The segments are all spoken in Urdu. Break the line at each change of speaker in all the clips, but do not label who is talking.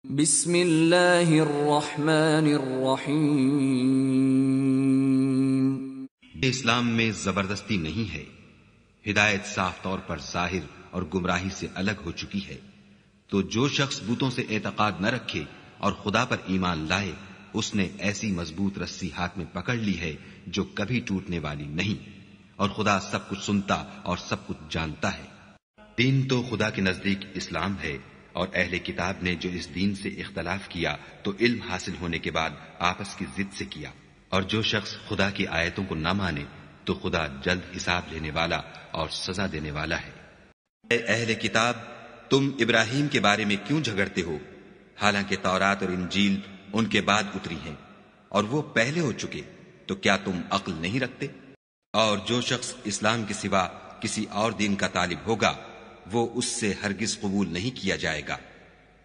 بسم اللہ الرحمن الرحیم۔
اسلام میں زبردستی نہیں ہے، ہدایت صاف طور پر ظاہر اور گمراہی سے الگ ہو چکی ہے۔ تو جو شخص بتوں سے اعتقاد نہ رکھے اور خدا پر ایمان لائے، اس نے ایسی مضبوط رسی ہاتھ میں پکڑ لی ہے جو کبھی ٹوٹنے والی نہیں، اور خدا سب کچھ سنتا اور سب کچھ جانتا ہے۔ دین تو خدا کے نزدیک اسلام ہے، اور اہل کتاب نے جو اس دین سے اختلاف کیا تو علم حاصل ہونے کے بعد آپس کی ضد سے کیا، اور جو شخص خدا کی آیتوں کو نہ مانے تو خدا جلد حساب لینے والا اور سزا دینے والا ہے۔ اے اہل کتاب، تم ابراہیم کے بارے میں کیوں جھگڑتے ہو، حالانکہ تورات اور انجیل ان کے بعد اتری ہیں اور وہ پہلے ہو چکے، تو کیا تم عقل نہیں رکھتے؟ اور جو شخص اسلام کے سوا کسی اور دین کا طالب ہوگا وہ اس سے ہرگز قبول نہیں کیا جائے گا،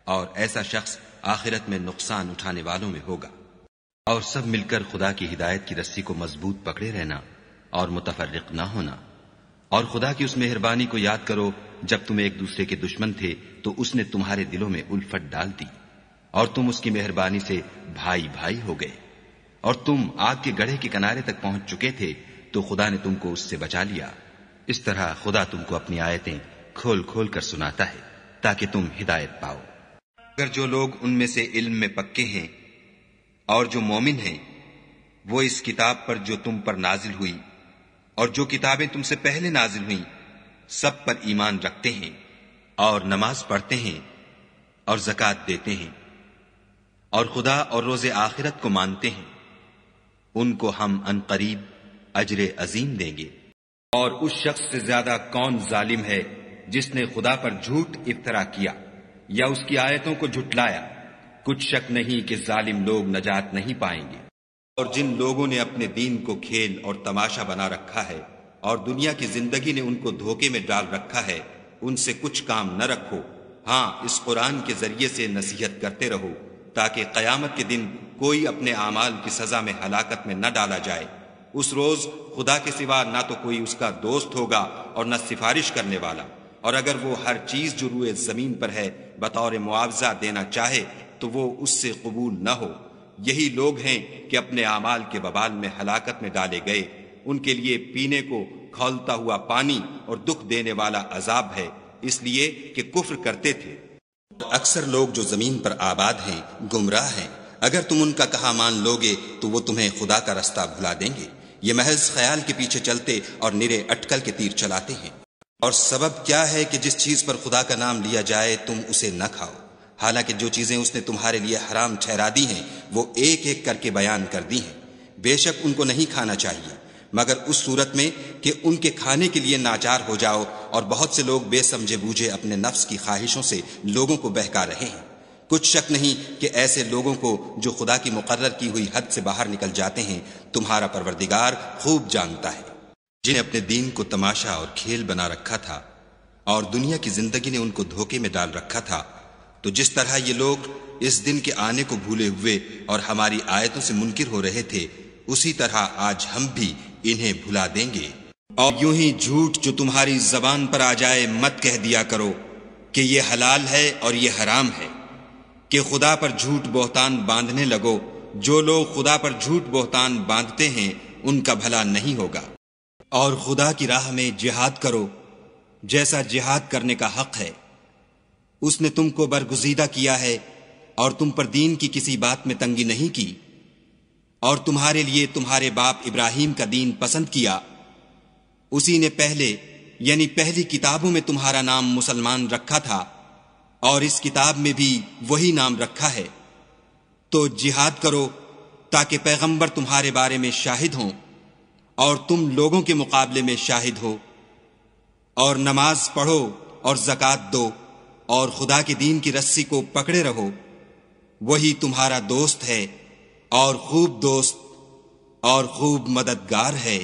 اور ایسا شخص آخرت میں نقصان اٹھانے والوں میں ہوگا۔ اور سب مل کر خدا کی ہدایت کی رسی کو مضبوط پکڑے رہنا اور متفرق نہ ہونا، اور خدا کی اس مہربانی کو یاد کرو جب تم ایک دوسرے کے دشمن تھے تو اس نے تمہارے دلوں میں الفت ڈال دی، اور تم اس کی مہربانی سے بھائی بھائی ہو گئے، اور تم آگ کے گڑھے کے کنارے تک پہنچ چکے تھے تو خدا نے تم کو اس سے بچا لیا۔ اس طرح خدا تم کو اپنی آیتیں کھول کھول کر سناتا ہے تاکہ تم ہدایت پاؤ۔ اگر جو لوگ ان میں سے علم میں پکے ہیں اور جو مومن ہیں، وہ اس کتاب پر جو تم پر نازل ہوئی اور جو کتابیں تم سے پہلے نازل ہوئیں سب پر ایمان رکھتے ہیں، اور نماز پڑھتے ہیں اور زکوٰۃ دیتے ہیں، اور خدا اور روز آخرت کو مانتے ہیں، ان کو ہم عنقریب اجر عظیم دیں گے۔ اور اس شخص سے زیادہ کون ظالم ہے جس نے خدا پر جھوٹ افطرا کیا یا اس کی آیتوں کو جھٹلایا؟ کچھ شک نہیں کہ ظالم لوگ نجات نہیں پائیں گے۔ اور جن لوگوں نے اپنے دین کو کھیل اور تماشا بنا رکھا ہے اور دنیا کی زندگی نے ان کو دھوکے میں ڈال رکھا ہے، ان سے کچھ کام نہ رکھو، ہاں اس قرآن کے ذریعے سے نصیحت کرتے رہو تاکہ قیامت کے دن کوئی اپنے اعمال کی سزا میں ہلاکت میں نہ ڈالا جائے۔ اس روز خدا کے سوا نہ تو کوئی اس کا دوست ہوگا اور نہ سفارش کرنے والا، اور اگر وہ ہر چیز جو روئے زمین پر ہے بطور معاوضہ دینا چاہے تو وہ اس سے قبول نہ ہو۔ یہی لوگ ہیں کہ اپنے اعمال کے وبال میں ہلاکت میں ڈالے گئے، ان کے لیے پینے کو کھولتا ہوا پانی اور دکھ دینے والا عذاب ہے، اس لیے کہ کفر کرتے تھے۔ اکثر لوگ جو زمین پر آباد ہیں گمراہ ہیں، اگر تم ان کا کہا مان لوگے تو وہ تمہیں خدا کا رستہ بھلا دیں گے۔ یہ محض خیال کے پیچھے چلتے اور نرے اٹکل کے تیر چلاتے ہیں۔ اور سبب کیا ہے کہ جس چیز پر خدا کا نام لیا جائے تم اسے نہ کھاؤ، حالانکہ جو چیزیں اس نے تمہارے لیے حرام ٹھہرا دی ہیں وہ ایک ایک کر کے بیان کر دی ہیں۔ بے شک ان کو نہیں کھانا چاہیے مگر اس صورت میں کہ ان کے کھانے کے لیے ناچار ہو جاؤ، اور بہت سے لوگ بے سمجھے بوجھے اپنے نفس کی خواہشوں سے لوگوں کو بہکا رہے ہیں۔ کچھ شک نہیں کہ ایسے لوگوں کو جو خدا کی مقرر کی ہوئی حد سے باہر نکل جاتے ہیں تمہارا پروردگار خوب جانتا ہے۔ جنہیں اپنے دین کو تماشا اور کھیل بنا رکھا تھا اور دنیا کی زندگی نے ان کو دھوکے میں ڈال رکھا تھا، تو جس طرح یہ لوگ اس دن کے آنے کو بھولے ہوئے اور ہماری آیتوں سے منکر ہو رہے تھے، اسی طرح آج ہم بھی انہیں بھلا دیں گے۔ اور یوں ہی جھوٹ جو تمہاری زبان پر آ جائے مت کہہ دیا کرو کہ یہ حلال ہے اور یہ حرام ہے، کہ خدا پر جھوٹ بہتان باندھنے لگو۔ جو لوگ خدا پر جھوٹ بہتان باندھتے ہیں ان کا بھلا نہیں ہوگا۔ اور خدا کی راہ میں جہاد کرو جیسا جہاد کرنے کا حق ہے۔ اس نے تم کو برگزیدہ کیا ہے اور تم پر دین کی کسی بات میں تنگی نہیں کی، اور تمہارے لیے تمہارے باپ ابراہیم کا دین پسند کیا، اسی نے پہلے یعنی پہلی کتابوں میں تمہارا نام مسلمان رکھا تھا، اور اس کتاب میں بھی وہی نام رکھا ہے۔ تو جہاد کرو تاکہ پیغمبر تمہارے بارے میں شاہد ہوں اور تم لوگوں کے مقابلے میں شاہد ہو، اور نماز پڑھو اور زکوٰۃ دو، اور خدا کے دین کی رسی کو پکڑے رہو، وہی تمہارا دوست ہے اور خوب دوست اور خوب مددگار ہے۔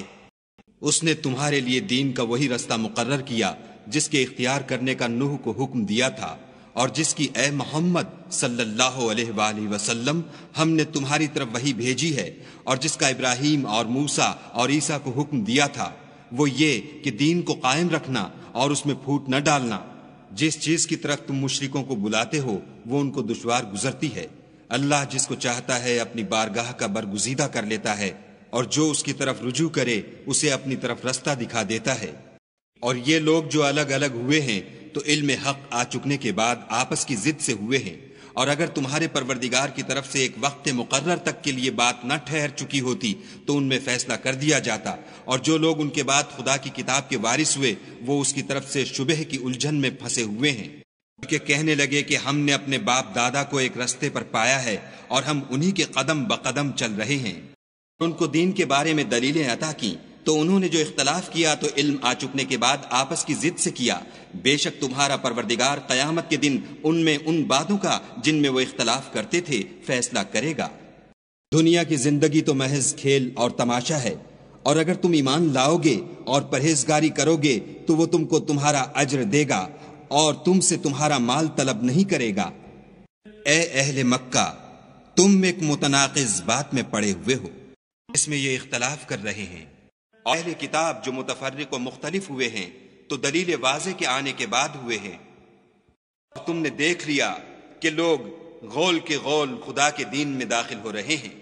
اس نے تمہارے لیے دین کا وہی رستہ مقرر کیا جس کے اختیار کرنے کا نوح کو حکم دیا تھا، اور جس کی اے محمد صلی اللہ علیہ وآلہ وسلم ہم نے تمہاری طرف وحی بھیجی ہے، اور جس کا ابراہیم اور موسیٰ اور عیسیٰ کو حکم دیا تھا، وہ یہ کہ دین کو قائم رکھنا اور اس میں پھوٹ نہ ڈالنا۔ جس چیز کی طرف تم مشرکوں کو بلاتے ہو وہ ان کو دشوار گزرتی ہے۔ اللہ جس کو چاہتا ہے اپنی بارگاہ کا برگزیدہ کر لیتا ہے، اور جو اس کی طرف رجوع کرے اسے اپنی طرف رستہ دکھا دیتا ہے۔ اور یہ لوگ جو الگ الگ ہوئے ہیں تو علم حق آ چکنے کے بعد آپس کی ضد سے ہوئے ہیں، اور اگر تمہارے پروردگار کی طرف سے ایک وقت مقرر تک کے لیے بات نہ ٹھہر چکی ہوتی تو ان میں فیصلہ کر دیا جاتا، اور جو لوگ ان کے بعد خدا کی کتاب کے وارث ہوئے وہ اس کی طرف سے شبہ کی الجھن میں پھنسے ہوئے ہیں، کہ کہنے لگے کہ ہم نے اپنے باپ دادا کو ایک رستے پر پایا ہے اور ہم انہی کے قدم بقدم چل رہے ہیں۔ ان کو دین کے بارے میں دلیلیں عطا کی تو انہوں نے جو اختلاف کیا تو علم آ چکنے کے بعد آپس کی ضد سے کیا۔ بے شک تمہارا پروردگار قیامت کے دن ان میں ان باتوں کا جن میں وہ اختلاف کرتے تھے فیصلہ کرے گا۔ دنیا کی زندگی تو محض کھیل اور تماشا ہے، اور اگر تم ایمان لاؤ گے اور پرہیزگاری کرو گے تو وہ تم کو تمہارا اجر دے گا اور تم سے تمہارا مال طلب نہیں کرے گا۔ اے اہل مکہ، تم ایک متناقض بات میں پڑے ہوئے ہو، اس میں یہ اختلاف کر رہے ہیں۔ اہل کتاب جو متفرق و مختلف ہوئے ہیں تو دلیل واضح کے آنے کے بعد ہوئے ہیں، اور تم نے دیکھ لیا کہ لوگ غول کے غول خدا کے دین میں داخل ہو رہے ہیں۔